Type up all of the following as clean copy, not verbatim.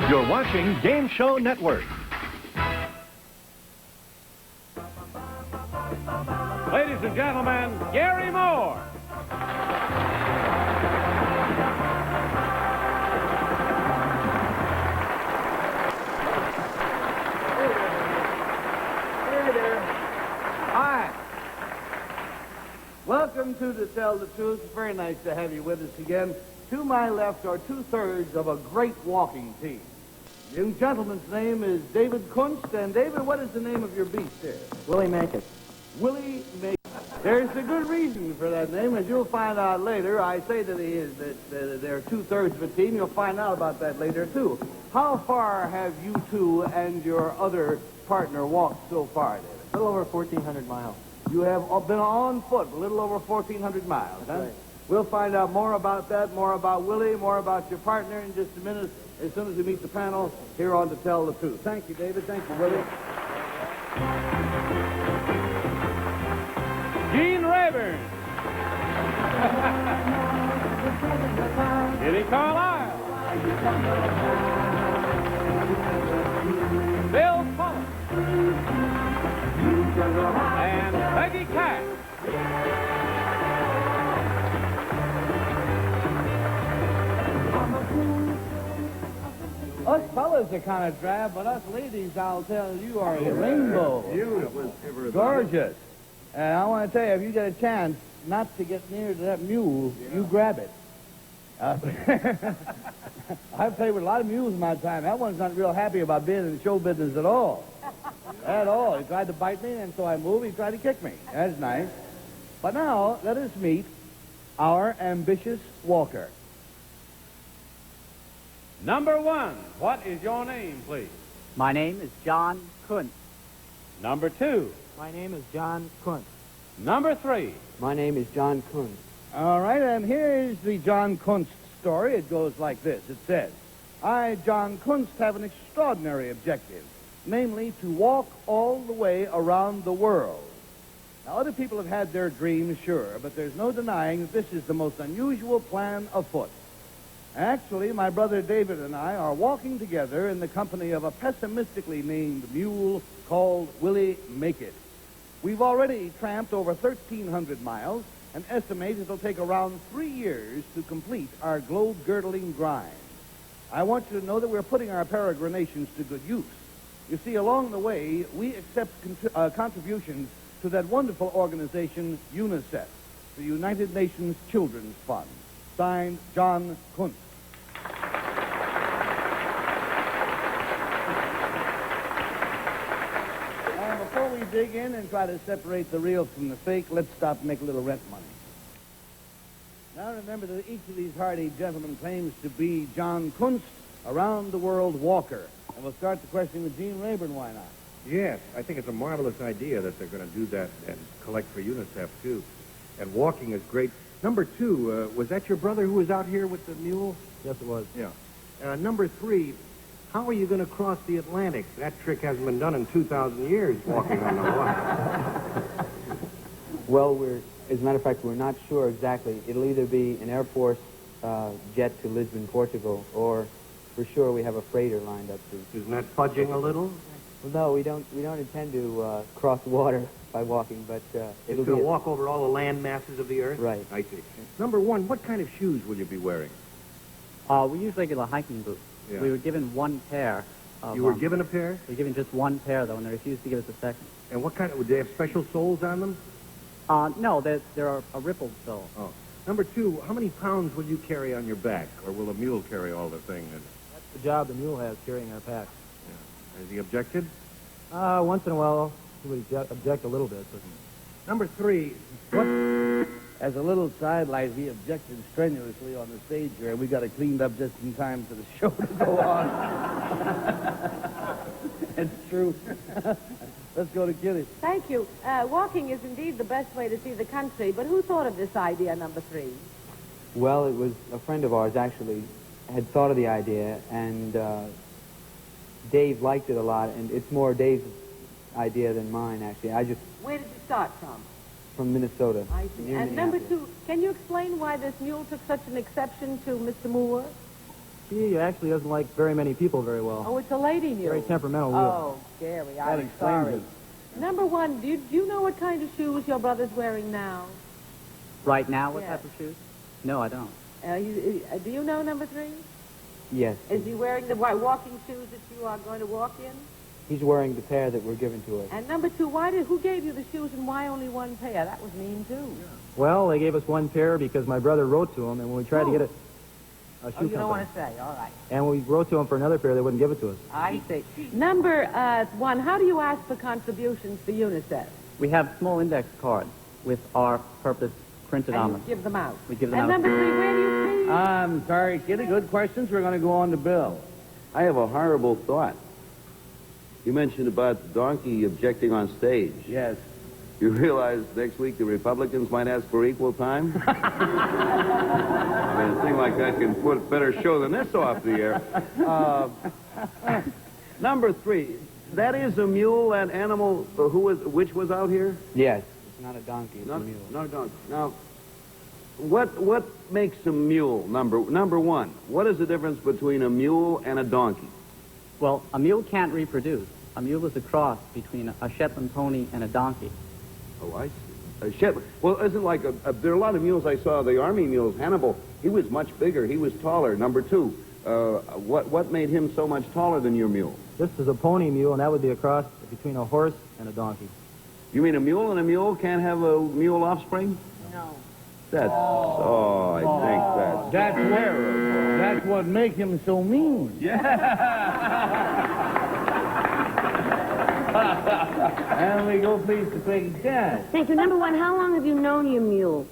You're watching Game Show Network. Ladies and gentlemen, Gary Moore. Hey there. Hi. Welcome to Tell the Truth. It's very nice to have you with us again. To my left are two-thirds of a great walking team. The young gentleman's name is David Kunst. And, David, what is the name of your beast there? Willie Make It. Willie Make It. There's a good reason for that name, as you'll find out later. I say that they're two-thirds of a team. You'll find out about that later, too. How far have you two and your other partner walked so far, David? A little over 1,400 miles. You have been on foot, a little over 1,400 miles, huh? Right. We'll find out more about that, more about Willie, more about your partner in just a minute, as soon as we meet the panel here on To Tell the Truth. Thank you, David. Thank you, Willie. Gene Rayburn. Kitty Carlisle. Bill Fuller. And Peggy Cash. Us fellas are kind of drab, but us ladies, I'll tell you, are a rainbow. Beautiful. Gorgeous. And I want to tell you, if you get a chance not to get near to that mule, you grab it. I've played with a lot of mules in my time. That one's not real happy about being in the show business at all. At all. He tried to bite me, and so I moved. He tried to kick me. That's nice. But now, let us meet our ambitious walker. Number one, what is your name, please? My name is John Kuntz. Number two. My name is John Kuntz. Number three. My name is John Kuntz. All right, and here's the John Kunst story. It goes like this. It says, I, John Kunst, have an extraordinary objective, namely to walk all the way around the world. Now, other people have had their dreams, sure, but there's no denying that this is the most unusual plan afoot. Actually, my brother David and I are walking together in the company of a pessimistically named mule called Willie Make It. We've already tramped over 1,300 miles and estimate it'll take around 3 years to complete our globe-girdling grind. I want you to know that we're putting our peregrinations to good use. You see, along the way, we accept contributions to that wonderful organization, UNICEF, the United Nations Children's Fund. Signed, John Kuntz. And before we dig in and try to separate the real from the fake, let's stop and make a little rent money. Now remember that each of these hardy gentlemen claims to be John Kunst, a round-the-world walker. And we'll start the question with Gene Rayburn. Why not? Yes, I think it's a marvelous idea that they're going to do that and collect for UNICEF, too. And walking is great. Number two, was that your brother who was out here with the mule? Yes, it was. Yeah. Number three, how are you going to cross the Atlantic? That trick hasn't been done in 2,000 years, walking on the water. Well, as a matter of fact, we're not sure exactly. It'll either be an Air Force jet to Lisbon, Portugal, or for sure we have a freighter lined up to. Isn't that fudging a little? Well, no, we don't intend to cross water by walking, but it'll You're going be to walk over all the land masses of the earth? Right. I see. Number one, what kind of shoes will you be wearing? We use regular hiking boots. Yeah. We were given one pair. You were given a pair? We were given just one pair, though, and they refused to give us a second. And what kind of, would they have special soles on them? No, there are a rippled sole. Oh. Number two, how many pounds will you carry on your back? Or will a mule carry all the thing? That's the job the mule has, carrying our packs. Yeah. Has he objected? Once in a while, he would object a little bit. But... Number three, what... As a little sidelight, he objected strenuously on the stage here, and we got it cleaned up just in time for the show to go on. It's true. Let's go to Kitty. Thank you. Walking is indeed the best way to see the country, but who thought of this idea, number three? Well, it was a friend of ours, actually, had thought of the idea, and Dave liked it a lot, and it's more Dave's idea than mine, actually. Where did you start from Minnesota. I see. And number two, can you explain why this mule took such an exception to Mr. Moore? She actually doesn't like very many people very well. Oh, it's a lady mule. Very temperamental mule. Oh, Gary, I'm sorry. Number one, do you know what kind of shoes your brother's wearing now? Right now, what Yes. type of shoes? No, I don't. Do you know number three? Yes. Is he wearing the white walking shoes that you are going to walk in? He's wearing the pair that were given to us. And number two, who gave you the shoes and why only one pair? That was mean, too. Well, they gave us one pair because my brother wrote to him, and when we tried to get a shoe You company, don't want to say. All right. and when we wrote to him for another pair, they wouldn't give it to us. I see. Number one, how do you ask for contributions for UNICEF? We have small index cards with our purpose printed on And them. you give them out. We give them And out. number three, where do you see? I'm sorry, Kitty. Good questions. We're going to go on to Bill. I have a horrible thought. You mentioned about the donkey objecting on stage. Yes. You realize next week the Republicans might ask for equal time? I mean, a thing like that can put a better show than this off the air. Number three, that is a mule, that animal, which was out here? Yes. It's not a donkey, it's a mule. Not a donkey. Now, what makes a mule, number one? What is the difference between a mule and a donkey? Well, a mule can't reproduce. A mule is a cross between a Shetland pony and a donkey. Oh, I see. A Shetland. Well, isn't like there are a lot of mules I saw, the army mules. Hannibal, he was much bigger. He was taller. Number two, what made him so much taller than your mule? This is a pony mule, and that would be a cross between a horse and a donkey. You mean a mule and a mule can't have a mule offspring? No. That's, I think That's what makes him so mean. And we go, please, to Craig Chad. Thank you. Number one, how long have you known your mule?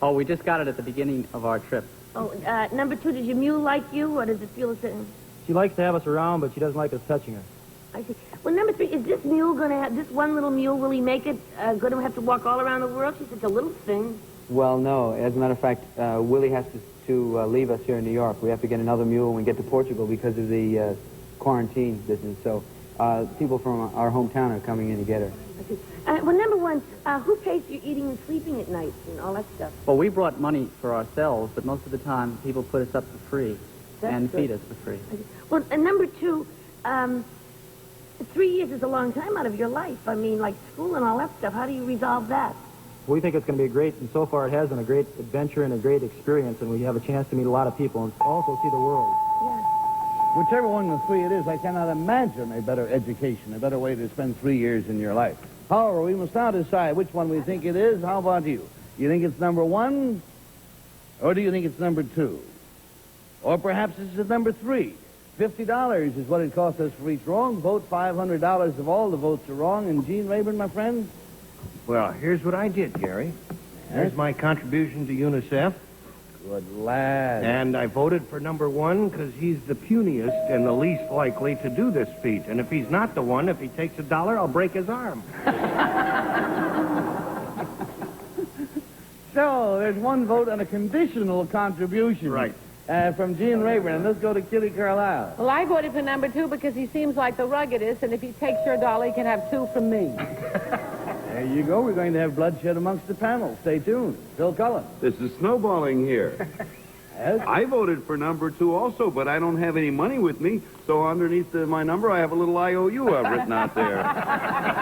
Oh, we just got it at the beginning of our trip. Oh, number two, does your mule like you, or does it feel the same? She likes to have us around, but she doesn't like us touching her. I see. Well, number three, is this mule going to have, this one little mule, will he make it, going to have to walk all around the world? She's such a little thing. Well, no. As a matter of fact, Willie has to leave us here in New York. We have to get another mule when we get to Portugal because of the quarantine business. So people from our hometown are coming in to get her. I see. Well, number one, who pays for your eating and sleeping at night and all that stuff? Well, we brought money for ourselves, but most of the time people put us up for free and feed us for free. I see. Well, and number two, 3 years is a long time out of your life. I mean, like school and all that stuff. How do you resolve that? We think it's going to be great, and so far it has been a great adventure and a great experience, and we have a chance to meet a lot of people and also see the world. Yeah. Whichever one of the three it is, I cannot imagine a better education, a better way to spend 3 years in your life. However, we must now decide which one we think it is. How about you? You think it's number one, or do you think it's number two? Or perhaps it's number three. $50 is what it costs us for each wrong vote. $500 if all the votes are wrong. And Gene Rayburn, my friend? Well, here's what I did, Gary. There's my contribution to UNICEF. Good lad. And I voted for number one because he's the puniest and the least likely to do this feat. And if he's not the one, if he takes $1, I'll break his arm. So, there's one vote and a conditional contribution. Right. From Gene Rayburn. And let's go to Kitty Carlisle. Well, I voted for number two because he seems like the ruggedest, and if he takes your $1, he can have 2 from me. There you go. We're going to have bloodshed amongst the panel. Stay tuned. Phil Cullen. This is snowballing here. Yes? I voted for number two also, but I don't have any money with me, so underneath my number I have a little IOU I've written out there,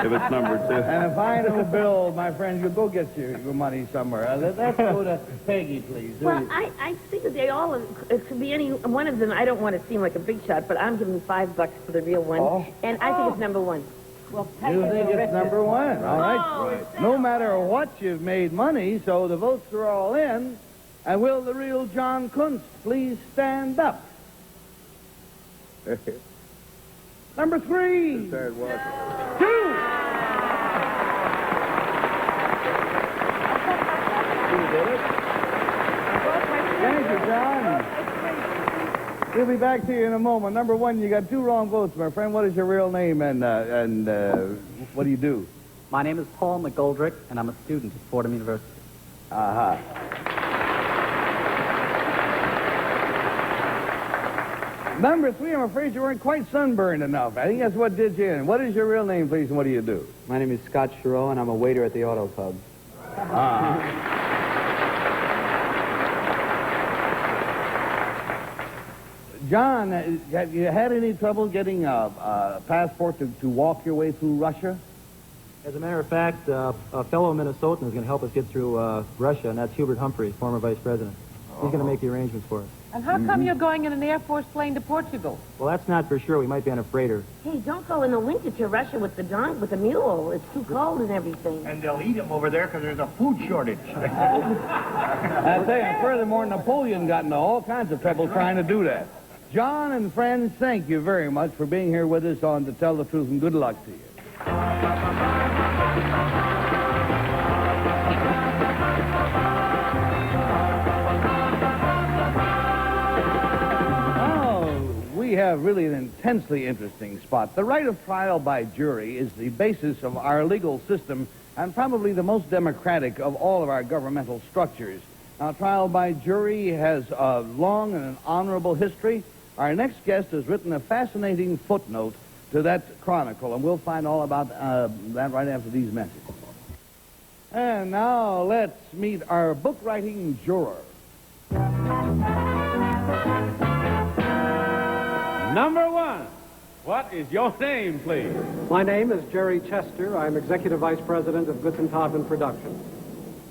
if it's number two. And if I know Bill, my friend, you'll go get your money somewhere. Let's go to Peggy, please. Well, I think that they all, it could be any one of them. I don't want to seem like a big shot, but I'm giving $5 for the real one. Oh. And I think it's number one. Well, You think it's number one, all right? No matter what, you've made money, so the votes are all in. And will the real John Kunst please stand up? Number three. Start walking. 2. Thank you, John. We'll be back to you in a moment. Number one, you got 2 wrong votes, my friend. What is your real name and what do you do? My name is Paul McGoldrick, and I'm a student at Fordham University. Aha. Number 3, I'm afraid you weren't quite sunburned enough. I think that's what did you in. What is your real name, please, and what do you do? My name is Scott Chereau, and I'm a waiter at the Auto Pub. John, have you had any trouble getting a passport to walk your way through Russia? As a matter of fact, a fellow Minnesotan is going to help us get through Russia, and that's Hubert Humphrey, former vice president. He's going to make the arrangements for us. And how come you're going in an Air Force plane to Portugal? Well, that's not for sure. We might be on a freighter. Hey, don't go in the winter to Russia with the mule. It's too cold and everything. And they'll eat them over there because there's a food shortage. I tell you, furthermore, Napoleon got into all kinds of trouble trying to do that. John and friends, thank you very much for being here with us on To Tell the Truth, and good luck to you. We have really an intensely interesting spot. The right of trial by jury is the basis of our legal system and probably the most democratic of all of our governmental structures. Now, trial by jury has a long and an honorable history. Our next guest has written a fascinating footnote to that chronicle, and we'll find all about that right after these messages. And now let's meet our book-writing juror. Number one. What is your name, please? My name is Jerry Chester. I'm Executive Vice President of Goodson Todman Productions.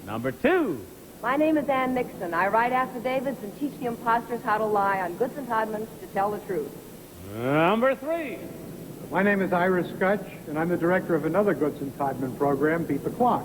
Number two. My name is Ann Nixon. I write affidavits and teach the imposters how to lie on Goodson Todman to tell the truth. Number three. My name is Ira Scutch, and I'm the director of another Goodson Todman program, Beat the Clock.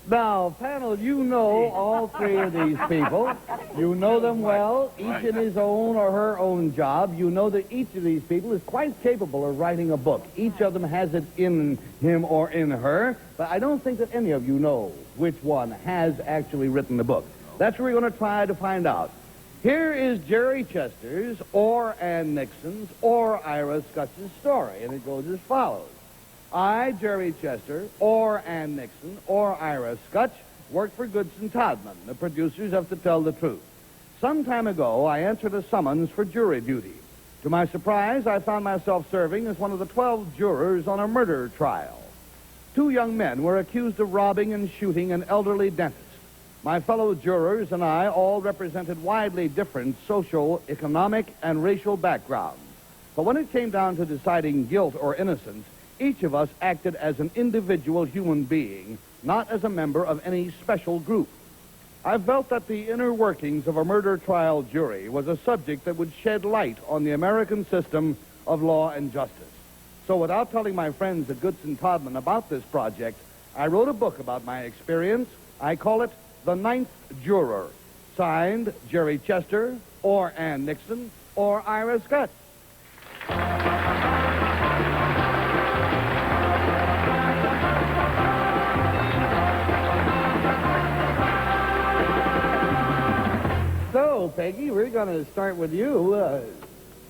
Now, panel, you know all three of these people. You know them well, each in his own or her own job. You know that each of these people is quite capable of writing a book. Each of them has it in him or in her, but I don't think that any of you know which one has actually written the book. That's what we're going to try to find out. Here is Jerry Chester's, or Ann Nixon's, or Ira Scutch's story, and it goes as follows. I, Jerry Chester, or Ann Nixon, or Ira Scutch, worked for Goodson Todman, the producers of To Tell the Truth. Some time ago, I answered a summons for jury duty. To my surprise, I found myself serving as one of the 12 jurors on a murder trial. 2 young men were accused of robbing and shooting an elderly dentist. My fellow jurors and I all represented widely different social, economic, and racial backgrounds. But when it came down to deciding guilt or innocence, each of us acted as an individual human being, not as a member of any special group. I felt that the inner workings of a murder trial jury was a subject that would shed light on the American system of law and justice. So without telling my friends at Goodson Todman about this project, I wrote a book about my experience. I call it The Ninth Juror. Signed, Jerry Chester, or Ann Nixon, or Ira Scutch. So, Peggy, we're going to start with you.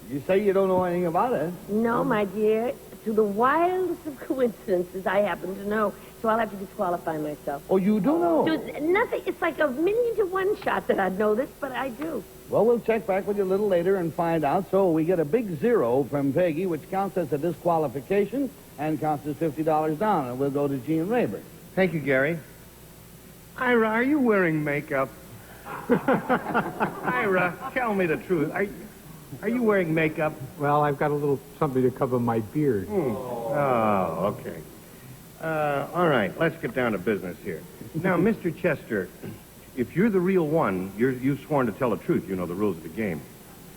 You say you don't know anything about it. No, my dear. To the wildest of coincidences, I happen to know. So I'll have to disqualify myself. Oh, you do know? Nothing. It's like a 1,000,000 to 1 shot that I'd know this, but I do. Well, we'll check back with you a little later and find out. So we get a big 0 from Peggy, which counts as a disqualification and counts as $50 down. And we'll go to Gene Rayburn. Thank you, Gary. Ira, are you wearing makeup? Ira, tell me the truth. Are you wearing makeup? Well, I've got a little something to cover my beard. Oh, okay. All right, let's get down to business here. Now, Mr. Chester, if you're the real one, you've sworn to tell the truth. You know the rules of the game,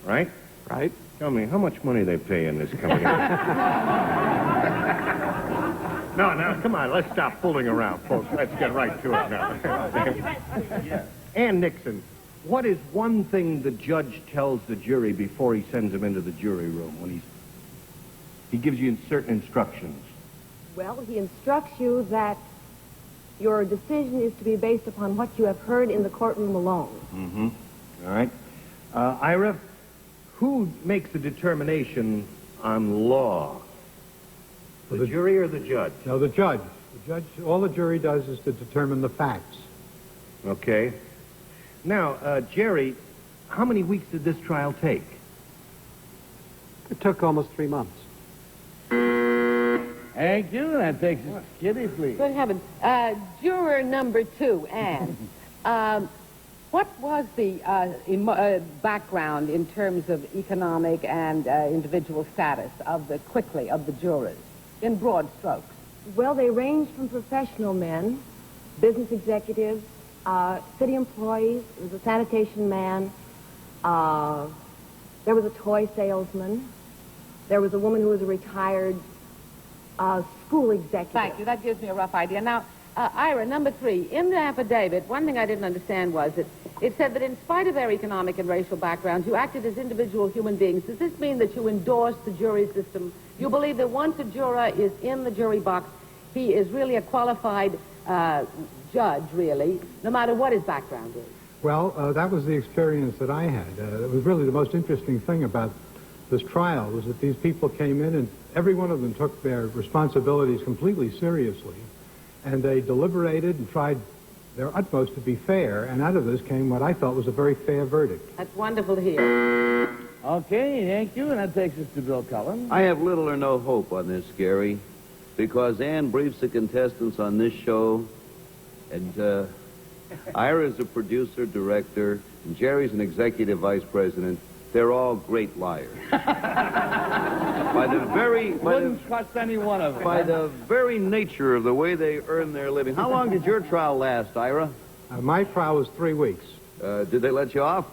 right? Right. Tell me, how much money they pay in this company? No, come on, let's stop fooling around, folks. Let's get right to it now. Ann Nixon, what is one thing the judge tells the jury before he sends them into the jury room when he gives you certain instructions? Well, he instructs you that your decision is to be based upon what you have heard in the courtroom alone. Mm-hmm. All right. Ira, who makes the determination on law? The jury or the judge? No, the judge. The judge, all the jury does is to determine the facts. Okay. Now, Jerry, how many weeks did this trial take? It took almost 3 months. Thank you. That takes us Kitty, please. Good heavens. Juror number 2, Anne. What was the background in terms of economic and individual status of the jurors, in broad strokes? Well, they ranged from professional men, business executives, city employees. There was a sanitation man. There was a toy salesman. There was a woman who was a retired school executive. Thank you. That gives me a rough idea. Now, Ira, number 3, in the affidavit, one thing I didn't understand was that it said that in spite of their economic and racial backgrounds, you acted as individual human beings. Does this mean that you endorse the jury system? You believe that once a juror is in the jury box, he is really a qualified judge, really, no matter what his background is? Well, that was the experience that I had. It was really the most interesting thing about this trial was that these people came in and every one of them took their responsibilities completely seriously. And they deliberated and tried their utmost to be fair, and out of this came what I felt was a very fair verdict. That's wonderful to hear. Okay, thank you, and that takes us to Bill Cullen. I have little or no hope on this, Gary, because Ann briefs the contestants on this show, and Ira's a producer, director, and Jerry's an executive vice president. They're all great liars. Wouldn't trust any one of them. By the very nature of the way they earn their living. How long did your trial last, Ira? My trial was 3 weeks. Did they let you off?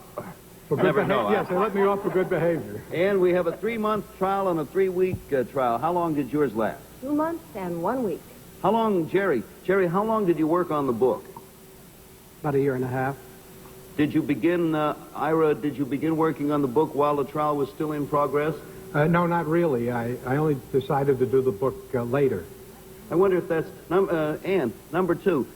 For good behavior. Yes, they let me off for good behavior. And we have a 3-month trial and a 3-week trial. How long did yours last? 2 months and 1 week. How long, Jerry? Jerry, how long did you work on the book? About a year and a half. Did you begin, Ira, did you begin working on the book while the trial was still in progress? No, not really. I only decided to do the book later. I wonder if that's... Ann, number 2,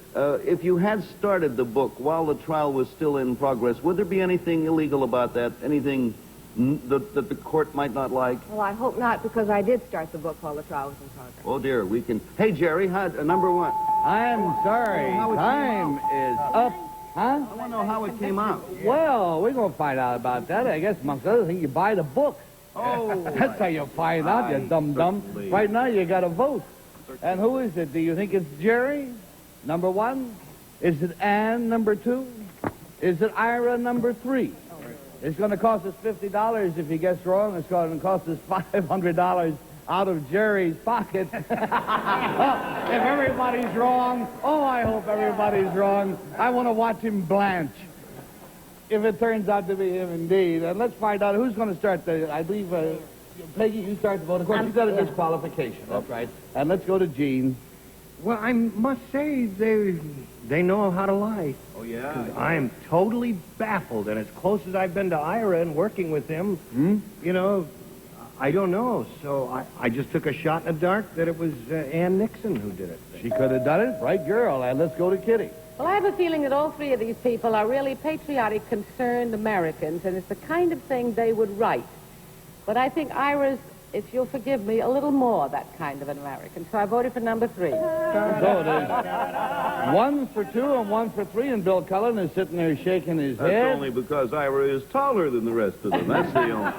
if you had started the book while the trial was still in progress, would there be anything illegal about that? Anything that the court might not like? Well, I hope not, because I did start the book while the trial was in progress. Oh, dear, we can... Hey, Jerry, number 1. I'm sorry. Time is up. Huh? I want to know how it came out. Well, we're going to find out about that. I guess, amongst other things, you buy the book. Oh. That's how you find out, you dum-dum. Right now, you got to vote. And who is it? Do you think it's Jerry, number 1? Is it Ann, number 2? Is it Ira, number 3? It's going to cost us $50 if he gets wrong. It's going to cost us $500 out of Jerry's pocket. If everybody's wrong, I hope everybody's wrong. I want to watch him blanch. If it turns out to be him indeed. And let's find out who's going to start I believe, Peggy, you start the vote. Of course, you've got a disqualification. That's right. And let's go to Gene. Well, I must say they know how to lie. Oh, yeah? I am totally baffled, and as close as I've been to Ira and working with him, you know, I don't know. So I just took a shot in the dark that it was Ann Nixon who did it. She could have done it. Right girl. And let's go to Kitty. Well, I have a feeling that all 3 of these people are really patriotic, concerned Americans, and it's the kind of thing they would write. But I think Ira's, if you'll forgive me, a little more that kind of an American. So I voted for number 3. So it is 1 for 2 and 1 for 3, and Bill Cullen is sitting there shaking his head. That's only because Ira is taller than the rest of them. That's the only...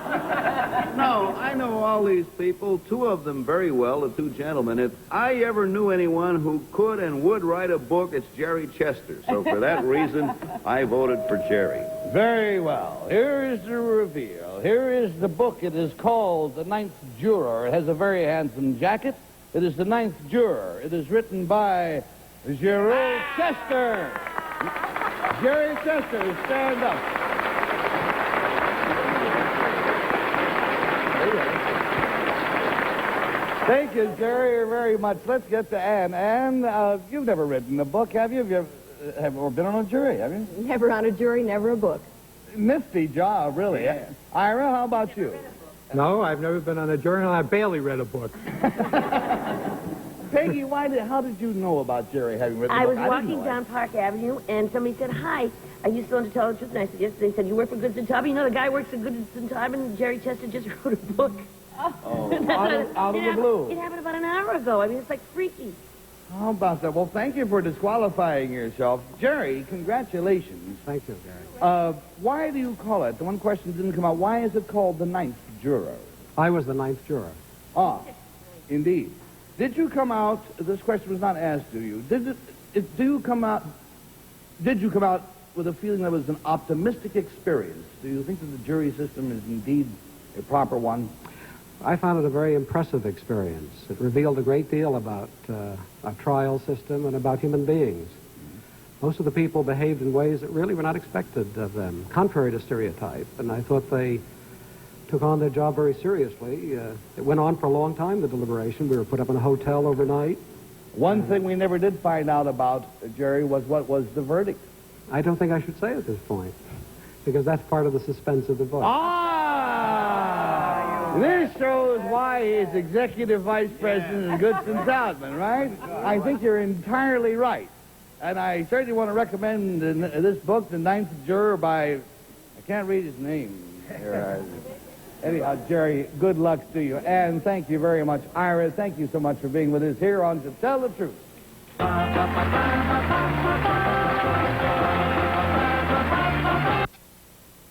No, I know all these people, 2 of them very well, the 2 gentlemen. If I ever knew anyone who could and would write a book, it's Jerry Chester. So for that reason, I voted for Jerry. Very well. Here is the reveal. Here is the book. It is called The Ninth Juror. It has a very handsome jacket. It is The Ninth Juror. It is written by Jerry Chester. Jerry Chester, stand up. Thank you, Jerry, very much. Let's get to Ann. Ann, you've never written a book, have you? Have you ever been on a jury, have you? Never on a jury, never a book. Nifty job, really. Yeah. Ira, how about you? No, I've never been on a jury, and I barely read a book. Peggy, how did you know about Jerry having written a book? I was walking down Park Avenue, and somebody said, "Hi, are you still to tell the truth?" And I said, "Yes." They said, "You work for Goodson Tobin?" You know, the guy works at Goodson Tobin, and Jerry Chester just wrote a book. Oh, out of the blue. It happened about an hour ago. I mean, it's like freaky. How about that? Well, thank you for disqualifying yourself. Jerry, congratulations. Thank you, Gary. Why do you call it? The one question didn't come out. Why is it called The Ninth Juror? I was the 9th juror. Ah, indeed. Did you come out, this question was not asked to you, did you come out with a feeling that it was an optimistic experience. Do you think that the jury system is indeed a proper one? I found it a very impressive experience. It revealed a great deal about our trial system and about human beings. Most of the people behaved in ways that really were not expected of them, contrary to stereotype, and I thought they took on their job very seriously. It went on for a long time, the deliberation. We were put up in a hotel overnight. One thing we never did find out about, Jerry, was what was the verdict. I don't think I should say at this point, because that's part of the suspense of the book. This shows why he's executive vice president of Goodson Salzman, right? I think you're entirely right. And I certainly want to recommend this book, The Ninth Juror, by, I can't read his name. Anyhow, Jerry, good luck to you. And thank you very much, Ira. Thank you so much for being with us here on To Tell the Truth.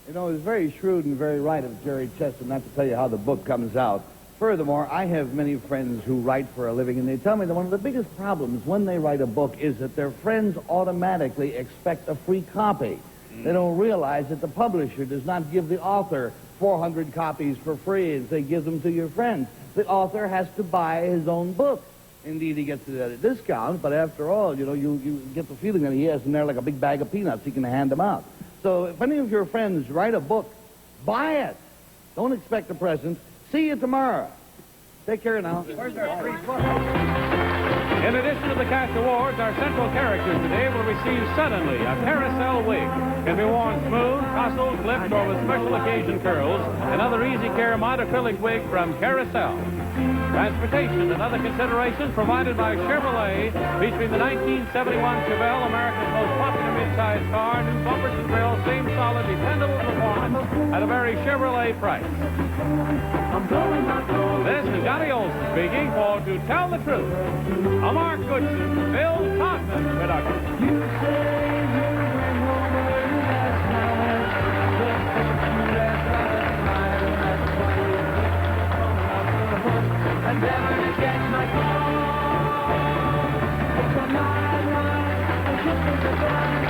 You know, it's very shrewd and very right of Jerry Chester not to tell you how the book comes out. Furthermore, I have many friends who write for a living, and they tell me that one of the biggest problems when they write a book is that their friends automatically expect a free copy. They don't realize that the publisher does not give the author 400 copies for free and say, give them to your friends. The author has to buy his own book. Indeed, he gets it at a discount, but after all, you know, you get the feeling that he has in there like a big bag of peanuts. He can hand them out. So if any of your friends write a book, buy it. Don't expect a present. See you tomorrow. Take care now. Where's our free book? In addition to the Cash Awards, our central character today will receive suddenly a carousel wig. Can be worn smooth, tousled, clipped, or with special occasion curls. Another easy care monocrylic wig from Carousel. Transportation and other considerations provided by Chevrolet, featuring the 1971 Chevelle, America's most popular mid-size car, new bumpers and grills, same solid, dependable performance at a very Chevrolet price. This is Johnny Olson speaking for To Tell the Truth, a Mark Goodson, Bill Todman production. You say you went home early last night, and never to catch my call. It's a mile ride, a kiss is a blind,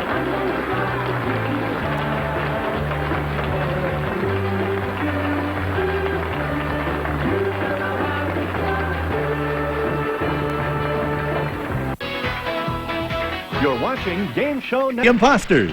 I'm gonna fly. You're watching Game Show Network. Imposters.